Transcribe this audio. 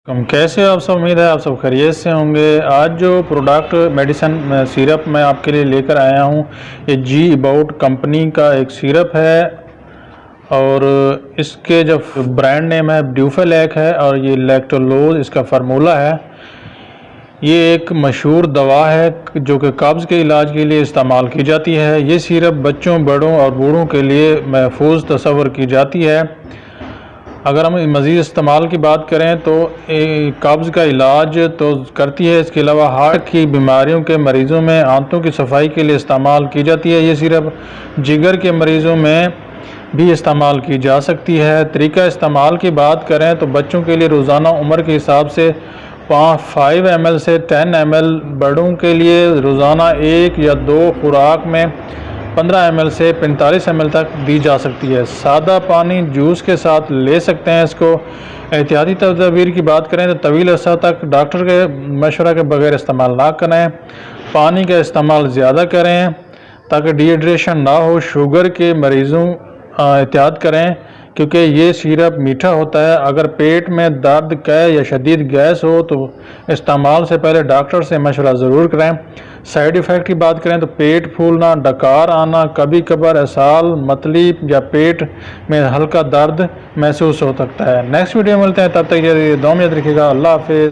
کیسے ہو آپ سب؟ امید ہے آپ سب خیریت سے ہوں گے۔ آج جو پروڈکٹ میڈیسن سیرپ میں آپ کے لیے لے کر آیا ہوں، یہ جی اباؤٹ کمپنی کا ایک سیرپ ہے اور اس کے جو برانڈ نیم ہے ڈیوفیلیک ہے اور یہ لیکٹولوز اس کا فارمولہ ہے۔ یہ ایک مشہور دوا ہے جو کہ قبض کے علاج کے لیے استعمال کی جاتی ہے۔ یہ سیرپ بچوں، بڑوں اور بوڑھوں کے لیے محفوظ تصور کی جاتی ہے۔ اگر ہم مزید استعمال کی بات کریں تو قبض کا علاج تو کرتی ہے، اس کے علاوہ ہارٹ کی بیماریوں کے مریضوں میں آنتوں کی صفائی کے لیے استعمال کی جاتی ہے۔ یہ سیرپ جگر کے مریضوں میں بھی استعمال کی جا سکتی ہے۔ طریقہ استعمال کی بات کریں تو بچوں کے لیے روزانہ عمر کے حساب سے 5 ml سے 10 ml، بڑوں کے لیے روزانہ 1 یا 2 خوراک میں 15 ml سے 45 ml تک دی جا سکتی ہے۔ سادہ پانی جوس کے ساتھ لے سکتے ہیں اس کو۔ احتیاطی تدابیر کی بات کریں تو طویل عرصہ تک ڈاکٹر کے مشورہ کے بغیر استعمال نہ کریں۔ پانی کا استعمال زیادہ کریں تاکہ ڈی ہائیڈریشن نہ ہو۔ شوگر کے مریضوں احتیاط کریں کیونکہ یہ سیرپ میٹھا ہوتا ہے۔ اگر پیٹ میں درد، قے یا شدید گیس ہو تو استعمال سے پہلے ڈاکٹر سے مشورہ ضرور کریں۔ سائیڈ ایفیکٹ کی بات کریں تو پیٹ پھولنا، ڈکار آنا، کبھی کبھار اسہال، متلی یا پیٹ میں ہلکا درد محسوس ہو سکتا ہے۔ نیکسٹ ویڈیو ملتے ہیں، تب تک یہ دعا میں یاد رکھیے گا۔ اللہ حافظ۔